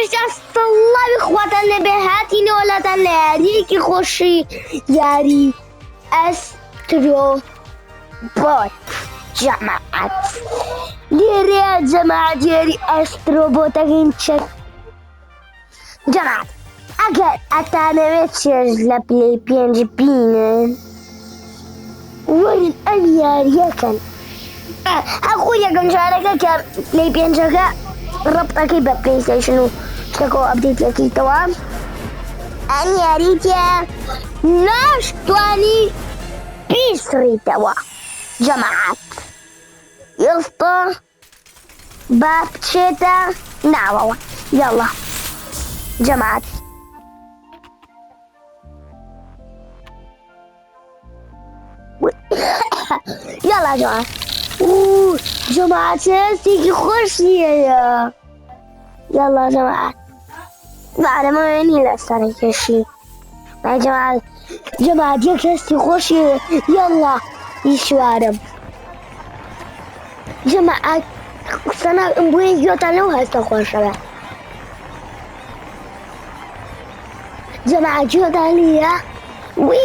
دست الله بخواتن به هاتین ولدن یکی خوشی یاری استرو بوت جماعت لیره جماعت یاری استرو بوت اگین چک جماعت اگر اتانویت چیز لپلی پینج بینن ورد الیار یکن اخو یکم شارکه که پلی پینجگه ربطك ببلاي ستيشن واشتركوا ابديت لكي تمام اني اريد ناش تواني بيسري توا جماعات يسطا باب شتا نعم يلا جماعات يلا جماعة جماعة سيكي خوشية يلا جماعة بعد ما يعني لا استنى شيء يا جماعة يا كاستي خوشية يلا يشوارم جماعة سنة امبوين يوتالو هستا خوشة جماعة يوتاليا وي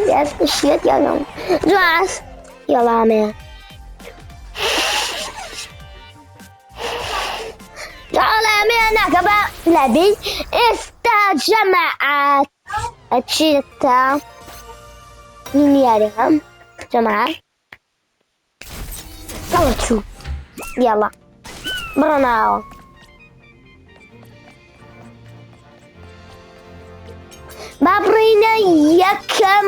يا شيت يلا جماعة يلا عمي أنا كمان لبي جماعة الشتا من يارهم جماعة صوتوا يلا برناو بابرينا يكم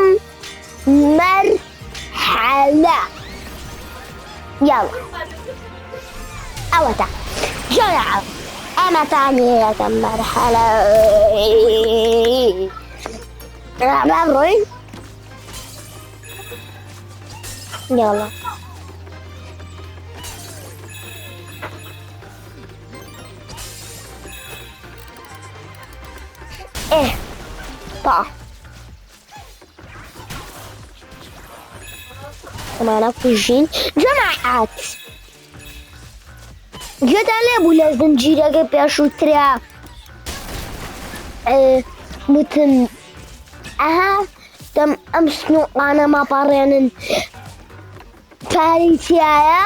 مرحلة يلا أوتا جماعة أنا ثانية مرحلة بابرين يلا إيه طا كمان فوجين جماعات جد عليه بولا زنجيرة كي بيشو ترى متن تم أمسنو أنا ما بارين فاريتيا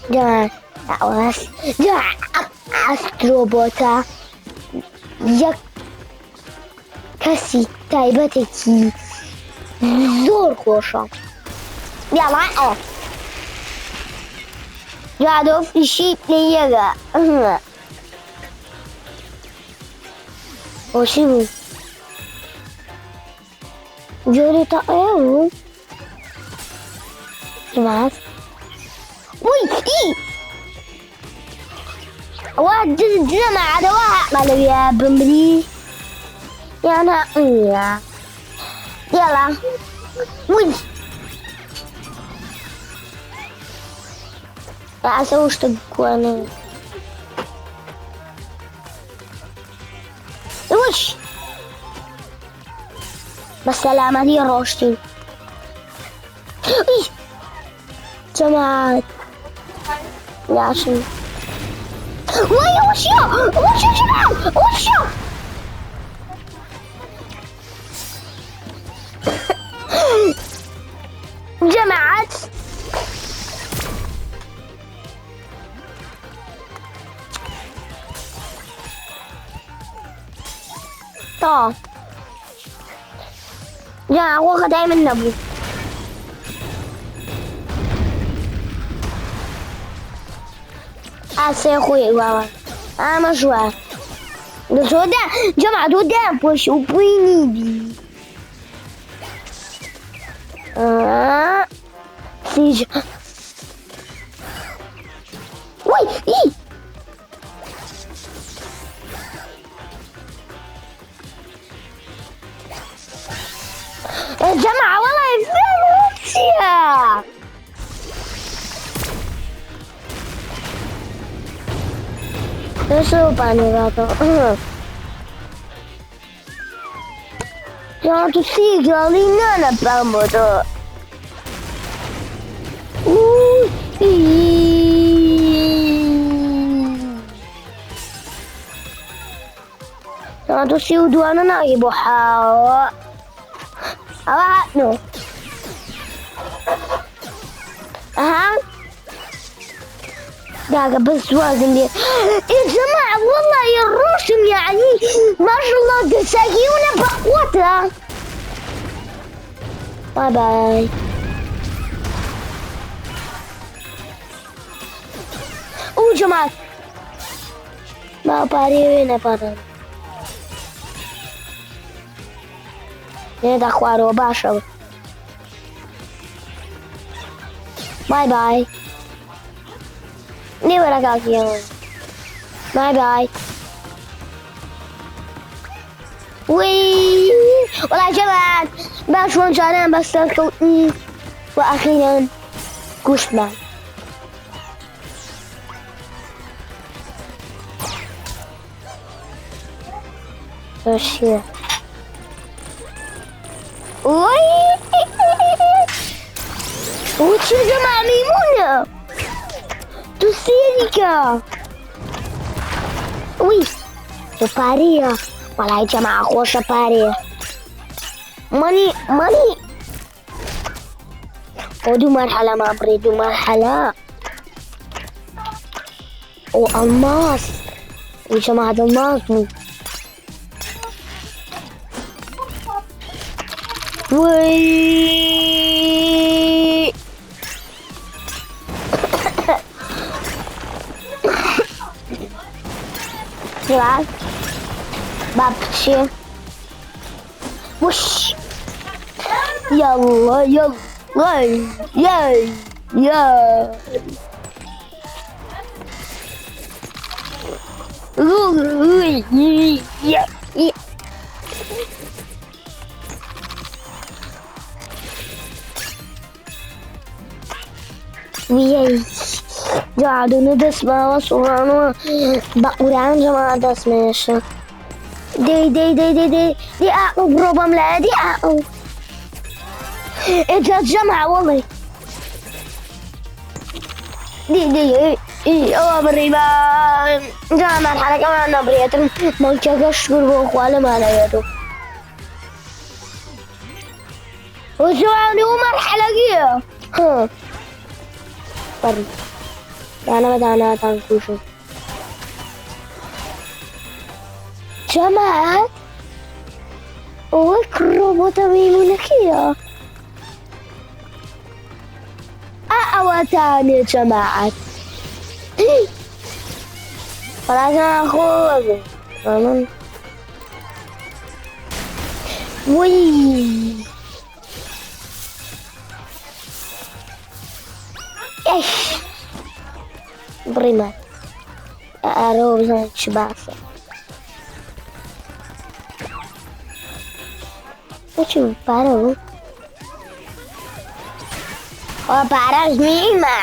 جا أواس جا أستروبوتا يك كسي تايبتكي زور خوشم يلا جادو في شيء ليجا وشو جوري تايو جماعة وي اي واحد جماعة واحد مالو يا بمري يا انا يلا وي لا أسوي تقولني وش بس سلامة دي روشتي جماعة لا شو وش يا جماعة وش جماعة طا جا هو دايما نبو أخوي بابا أنا مشوار دودا جماعة دودا بوش وبيني بي سيج وي إيه يا جماعة والله يفرق Adesso panicato. Siamo tutti grandi, non abbiamo moto. جماعة السيود أنا نايب وحاو أوعدنو أها داقة بس وازن لي يا جماعة والله يا الرسم يعني ما شاء الله تساقيونا بقوتها. باي باي. أوه جماعة ما باري وين باري نيدا خوارو باشا. باي باي ني ولا قاقي. باي باي. وي والله يا جماعة باش وان جانا بس الكوتني وأخيرا كوشمان. ايش هي؟ وي وش يا جماعة ميمونة تسيريكا. وي بارية والله يا جماعة خوش بارية ماني ودو مرحلة ما بريدو مرحلة والماس يا جماعة الماس. وي جماعة بابتشي وش يلا يلا يا يا وياي قاعدوا ندسمع وصورنا بقوران جماعة دسمش دي أعو بروبام لا دي أعو إنت جماعة والله دي أو بريبا جماعة الحلقة ما نبريت ما كاش كربو خواله ما لا يدو وجواني ومرحلة جيه ها بري أنا بدأنا تنكوشو جماعة وكربو تميمون كيا أوتاني جماعة خلاص أخوذ وي إيش بريمات أروح زين شباسة وشو بارو وبارز ميما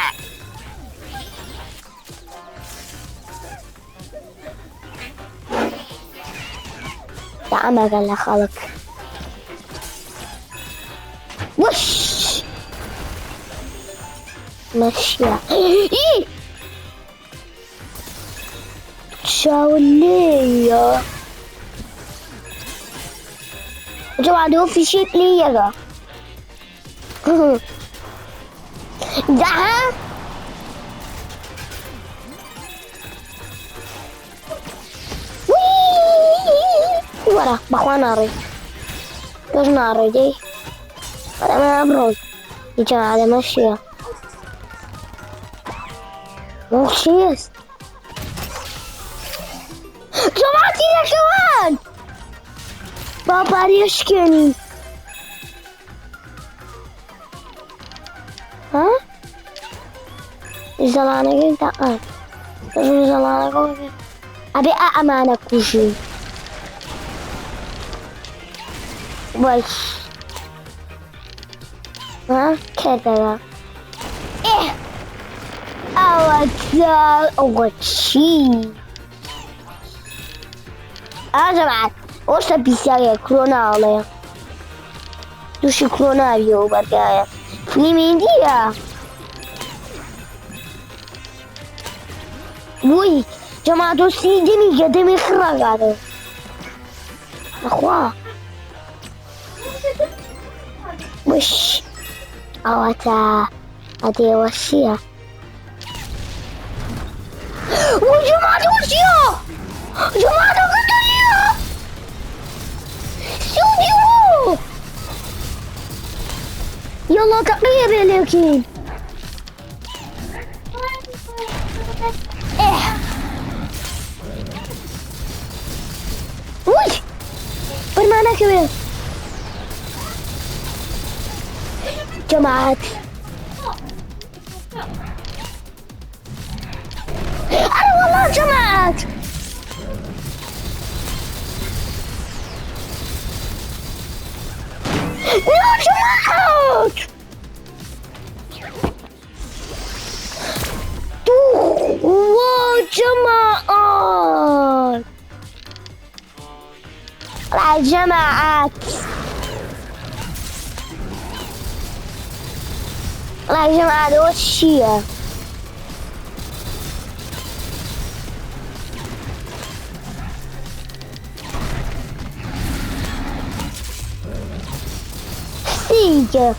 تعمل على خلق وش ماشية شاولية جماعة دو في شيء ليا دعها ورا بخوان ناري دوش ناري دي أنا ما أبرد يا جماعة هذا ماشية ماشية جماعتي يا كمان بابا يشكني ها زلانة قلت زلانة قلت أبي أمانة كوشي وش ها كذا إيه أول شيء جماعة وش بيساوي كورونا عليه دوش كورونا بيو برجع في ميديا وي جماعة دوسي دمي قدمي خرج هذا أخوة وش أوتا هذه وشية وجماعة وشية جماعة قدرية شو يلا تقريبا اليقين وش برمانا كبير جماعة أنا والله جماعة يا جماعة وجماعات لا جماعات لا جماعات وش هي سيجا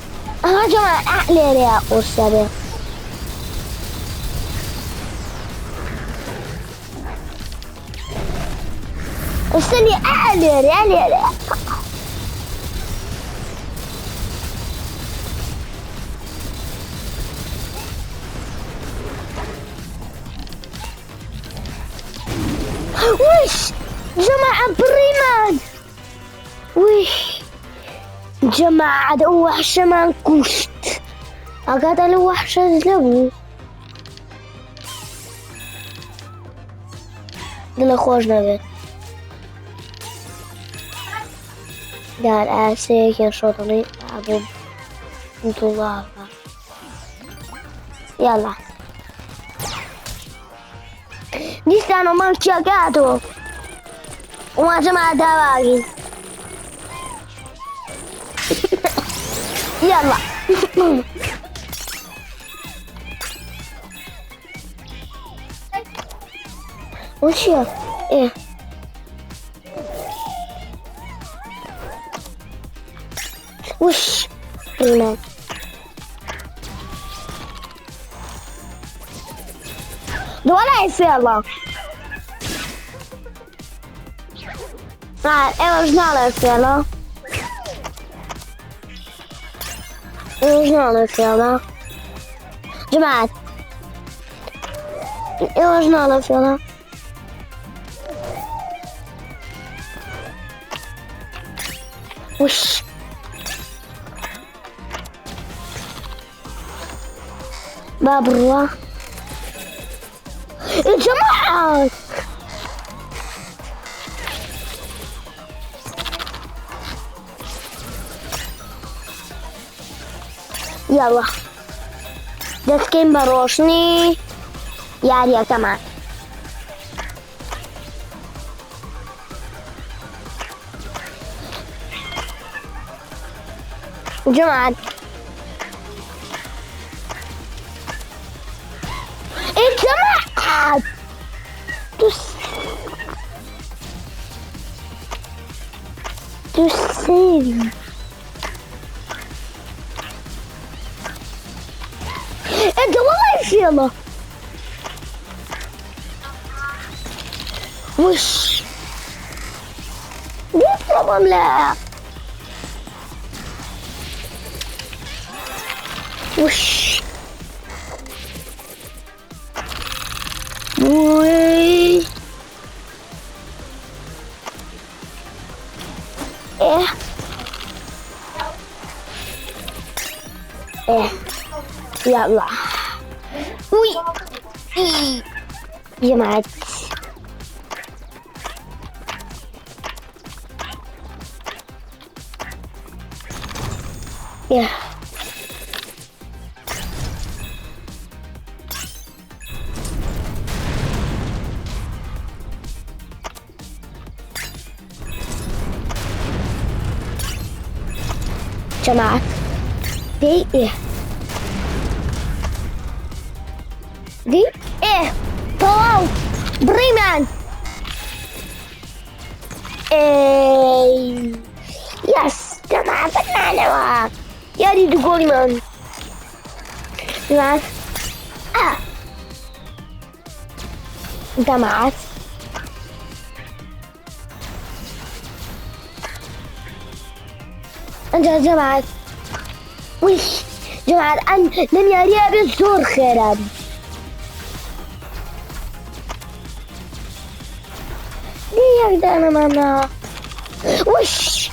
ها جماعة أحلى يا أستاذ استني أعلى وش جماعة بريمان وش جماعة وحشة ما كشت أقعد على وحشة زلبو دل خوشنا بيت دار آسيك يا شوطني أبو انتو الله يلا دي stanno mangiato una giamata avanti يلا وش يا ايه وش هنا ولا يلا ايش نعرف يلا ايش نعرف يلا جماعة ايش نعرف يلا وش باب الروح يا جماعة يلا دسكين بروشني يا كمان جماعة الجماعة تسيري انت والله يلا وش يضرب لا وش وي ايه ايه يلا وي ايه جماعة ايه جماعة دي ايه دي ايه طلعوا بريمان اي يس جماعة فنانة يا ريت تقول من جماعة جماعة انت جماعة وش جماعة أن لن يريها بالزور خيرا ليه يقدر أنا ماما وش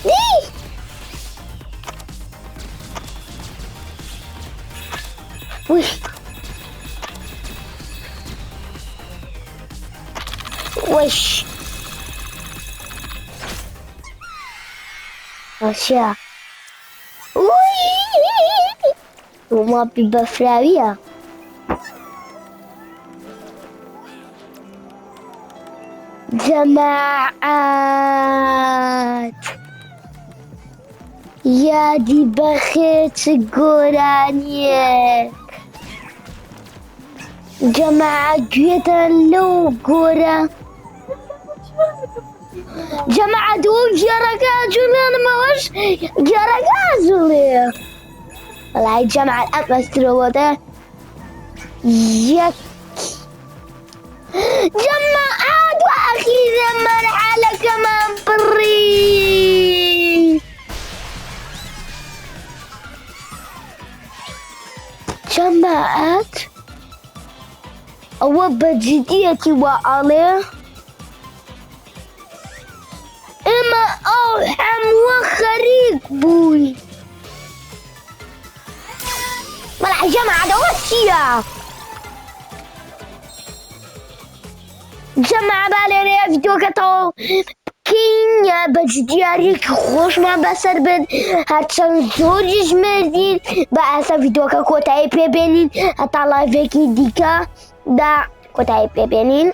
ليه وش وش أشياء وما ببفراوية جماعات يا دي بخيت قرانيك جماعة جيتا لو قرا جماعة دوم جرقا جولي ما وش جرقا جولي والله جماعة أمسترو ده يك جماعات وأخيرا مرحلة كمان بري جماعات أو بجديتي وعليه إما أوحم وخريق بوي ملح جماعة دوشيا جماعة بالي فيديو كتو كين بجدياريك خوش ما بسر بد هاتشان زوجيش مردين بأسا فيديو كوتاي ببينين هتا لايفيكي ديكا دا كوتاي ببينين